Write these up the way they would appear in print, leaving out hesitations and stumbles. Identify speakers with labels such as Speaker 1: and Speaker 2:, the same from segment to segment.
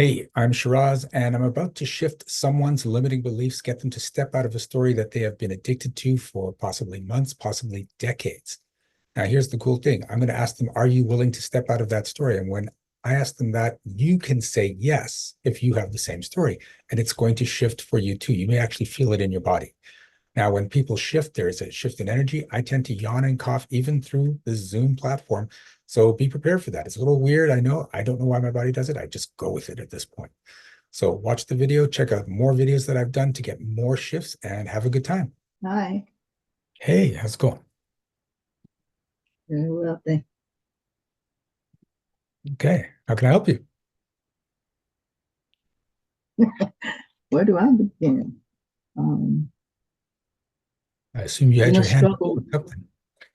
Speaker 1: Hey, I'm Shiraz, and I'm about to shift someone's limiting beliefs, get them to step out of a story that they have been addicted to for possibly months, possibly decades. Now, here's the cool thing. I'm going to ask them, are you willing to step out of that story? And when I ask them that, you can say yes if you have the same story, and it's going to shift for you too. You may actually feel it in your body. Now, when people shift, there is a shift in energy. I tend to yawn and cough even through the Zoom platform. So be prepared for that. It's a little weird. I know. I don't know why my body does it. I just go with it at this point. So watch the video, check out more videos that I've done to get more shifts and have a good time.
Speaker 2: Hi,
Speaker 1: Hey, how's it going?
Speaker 2: very well, thank
Speaker 1: Okay. How can I help you?
Speaker 2: you. Where do I begin? Um,
Speaker 1: I assume you
Speaker 2: been
Speaker 1: had
Speaker 2: a
Speaker 1: your hand up
Speaker 2: struggle,
Speaker 1: with something.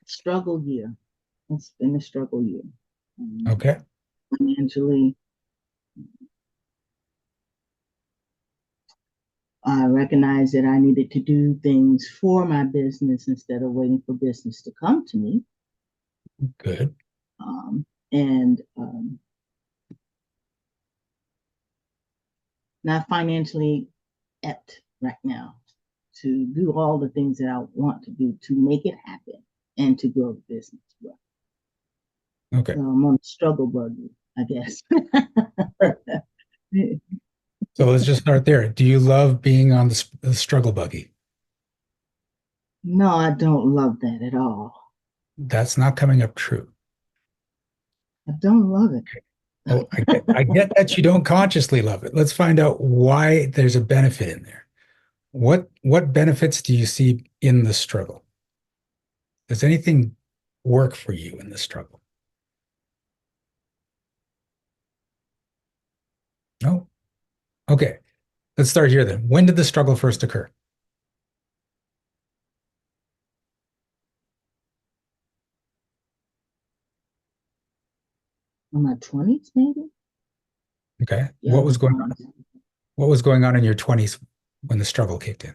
Speaker 2: struggle year. It's been a struggle year. Um,
Speaker 1: Okay.
Speaker 2: Financially, I recognized that I needed to do things for my business instead of waiting for business to come to me.
Speaker 1: Good.
Speaker 2: And not financially apt right now to do all the things that I want to do to make it happen and to grow the business well.
Speaker 1: Okay.
Speaker 2: So I'm on a struggle buggy, I guess.
Speaker 1: All right. So let's just start there. Do you love being on the struggle buggy?
Speaker 2: No, I don't love that at all.
Speaker 1: That's not coming up true.
Speaker 2: I don't love it.
Speaker 1: Oh, I get that you don't consciously love it. Let's find out why there's a benefit in there. What benefits do you see in the struggle? Does anything work for you in the struggle? No? Okay. Let's start here then. When did the struggle first occur?
Speaker 2: In my 20s, maybe?
Speaker 1: Okay.
Speaker 2: Yeah, early 20s.
Speaker 1: What was going on in your 20s when the struggle kicked in?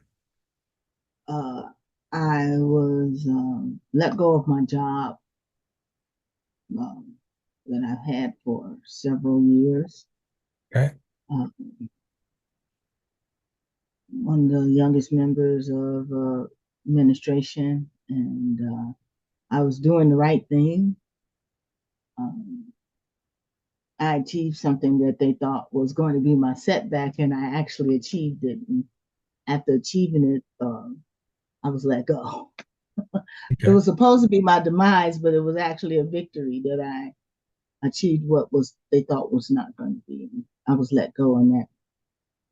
Speaker 2: Uh, I was let go of my job um, that I've had for several years.
Speaker 1: Okay.
Speaker 2: Uh, One of the youngest members of administration, and I was doing the right thing. Um, I achieved something that they thought was going to be my setback, and I actually achieved it. And after achieving it, I was let go. It
Speaker 1: Okay.
Speaker 2: was supposed to be my demise, but it was actually a victory that I achieved what was they thought was not going to be. I was let go, and that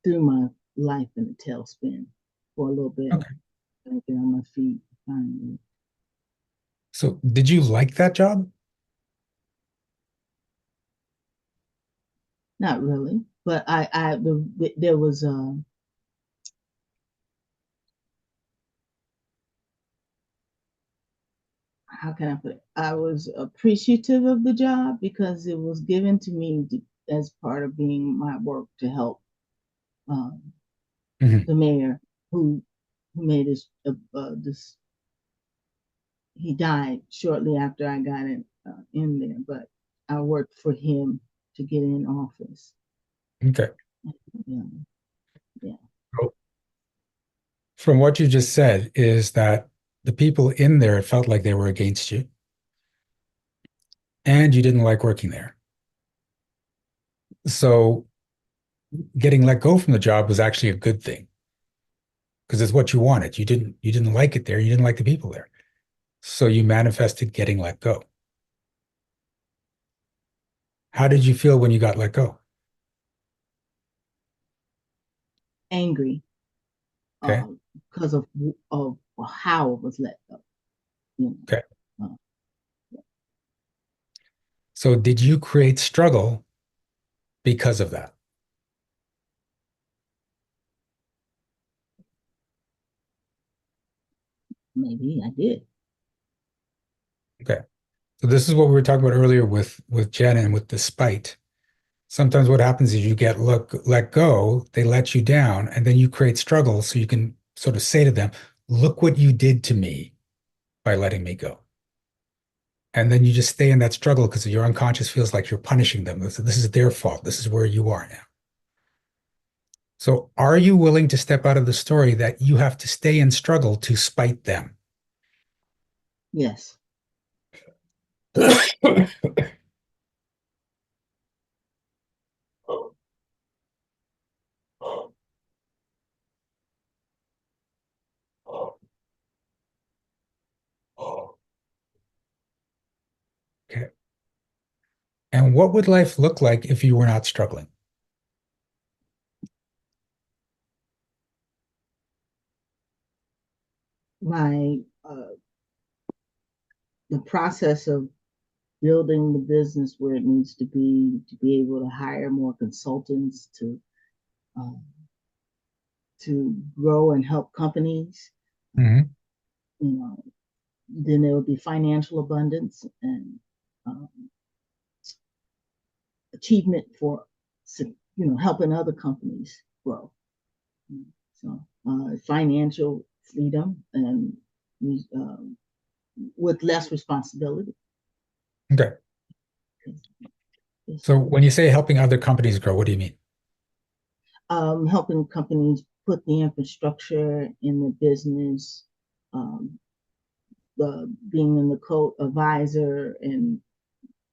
Speaker 2: threw my life in a tailspin for a little bit.
Speaker 1: Okay.
Speaker 2: I get on my feet finally.
Speaker 1: So did you like that job?
Speaker 2: Not really, but there was how can I put it? I was appreciative of the job because it was given to me as part of being my work to help um,
Speaker 1: Mhm.
Speaker 2: the mayor who made this. He died shortly after I got in there, but I worked for him to get in office.
Speaker 1: Okay.
Speaker 2: Yeah, yeah.
Speaker 1: So from what you just said is that the people in there felt like they were against you and you didn't like working there. So getting let go from the job was actually a good thing because it's what you wanted. You didn't like it there. You didn't like the people there. So you manifested getting let go. How did you feel when you got let go?
Speaker 2: Angry
Speaker 1: Okay.
Speaker 2: because of how it was let go. You
Speaker 1: Okay.
Speaker 2: know,
Speaker 1: So did you create struggle because of that?
Speaker 2: maybe I did.
Speaker 1: Okay. So this is what we were talking about earlier with Jen and with the spite. Sometimes what happens is you get let go, they let you down, and then you create struggle so you can sort of say to them, look what you did to me by letting me go. And then you just stay in that struggle because your unconscious feels like you're punishing them. This is their fault. This is where you are now. So are you willing to step out of the story that you have to stay and struggle to spite them?
Speaker 2: Yes.
Speaker 1: Okay. And what would life look like if you were not struggling?
Speaker 2: My the process of building the business where it needs to be able to hire more consultants um, to grow and help companies.
Speaker 1: Mhm.
Speaker 2: You know, then there will be financial abundance and um, achievement for helping other companies grow. So financial freedom and um, with less responsibility.
Speaker 1: Okay. So when you say helping other companies grow, what do you mean?
Speaker 2: Helping companies put the infrastructure in the business, um, being in the co-advisor and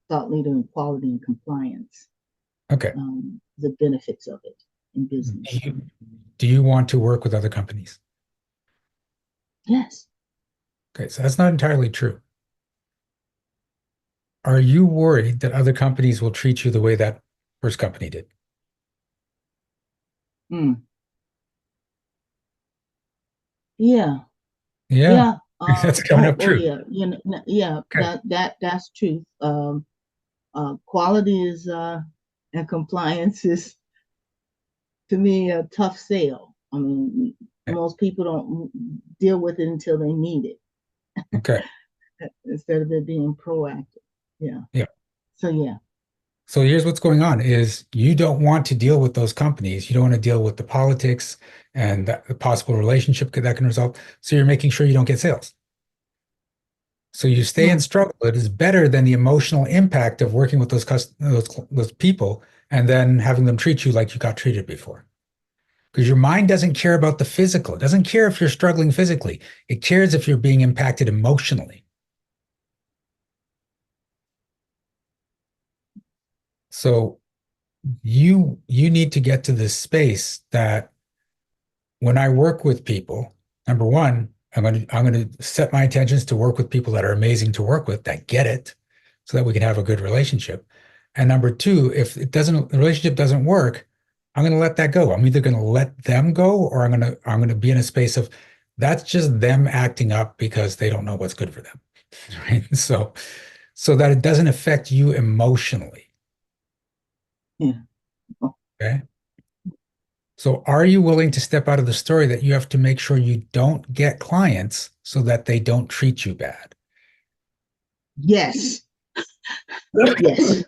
Speaker 2: thought leader in quality and compliance,
Speaker 1: Okay.
Speaker 2: the benefits of it in
Speaker 1: Do
Speaker 2: business.
Speaker 1: you, do you want to work with other companies?
Speaker 2: Yes.
Speaker 1: Okay, so that's not entirely true. Are you worried that other companies will treat you the way that first company did?
Speaker 2: Mm. Yeah.
Speaker 1: Yeah,
Speaker 2: Yeah.
Speaker 1: that's coming up
Speaker 2: Oh
Speaker 1: true.
Speaker 2: yeah. Yeah.
Speaker 1: Okay.
Speaker 2: That's truth. Quality is and compliance is to me a tough sale. I mean,
Speaker 1: Okay.
Speaker 2: most people don't deal with it until they need it
Speaker 1: Okay.
Speaker 2: instead of it being proactive. Yeah.
Speaker 1: Yeah.
Speaker 2: So yeah.
Speaker 1: So here's what's going on is you don't want to deal with those companies. You don't want to deal with the politics and the possible relationship that can result. So you're making sure you don't get sales. So you stay in
Speaker 2: Hmm.
Speaker 1: struggle. It is better than the emotional impact of working with those people and then having them treat you like you got treated before. Because your mind doesn't care about the physical. It doesn't care if you're struggling physically. It cares if you're being impacted emotionally. So you need to get to this space that when I work with people, number one, I'm going to set my intentions to work with people that are amazing to work with, that get it, so that we can have a good relationship. And number two, if the relationship doesn't work, I'm going to let that go. I'm either going to let them go or I'm going to be in a space of that's just them acting up because they don't know what's good for them. Right. So that it doesn't affect you emotionally.
Speaker 2: Yeah.
Speaker 1: Okay. So are you willing to step out of the story that you have to make sure you don't get clients so that they don't treat you bad?
Speaker 2: Yes. Yes.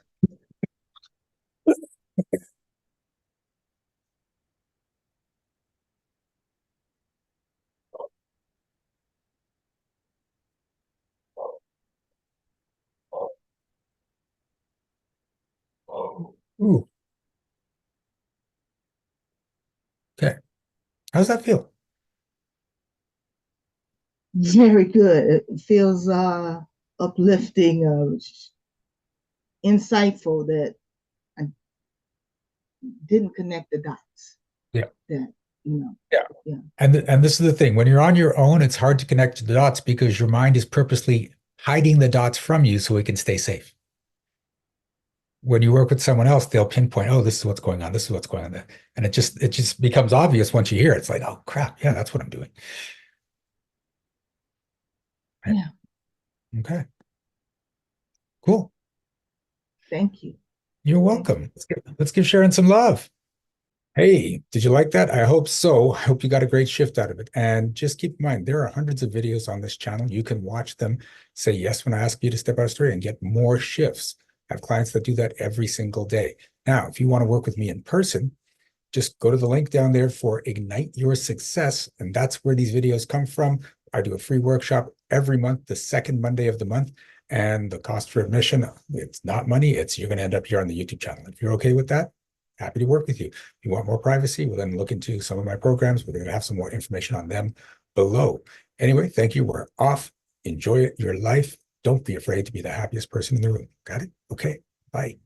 Speaker 1: Ooh, okay. How's that feel?
Speaker 2: Very good. It feels uplifting, insightful that I didn't connect the dots.
Speaker 1: Yeah.
Speaker 2: That you know,
Speaker 1: Yeah.
Speaker 2: yeah,
Speaker 1: And this is the thing. When you're on your own, it's hard to connect the dots because your mind is purposely hiding the dots from you so it can stay safe. When you work with someone else, they'll pinpoint, oh, this is what's going on. This is what's going on. And it just becomes obvious once you hear it. It's like, oh crap, yeah, that's what I'm doing. Right.
Speaker 2: yeah.
Speaker 1: Okay. Cool.
Speaker 2: Thank you,
Speaker 1: You're
Speaker 2: thank you.
Speaker 1: welcome. Let's give Sharon some love. Hey, did you like that? I hope so. I hope you got a great shift out of it. And just keep in mind, there are hundreds of videos on this channel. You can watch them, say yes when I ask you to step out of story and get more shifts. I have clients that do that every single day. Now, if you want to work with me in person, just go to the link down there for Ignite Your Success. And that's where these videos come from. I do a free workshop every month, the second Monday of the month. And the cost for admission, it's not money. It's you're going to end up here on the YouTube channel. If you're okay with that, happy to work with you. If you want more privacy, well, then look into some of my programs. We're going to have some more information on them below. Anyway, thank you. We're off. Enjoy your life. Don't be afraid to be the happiest person in the room. Got it? Okay. Bye.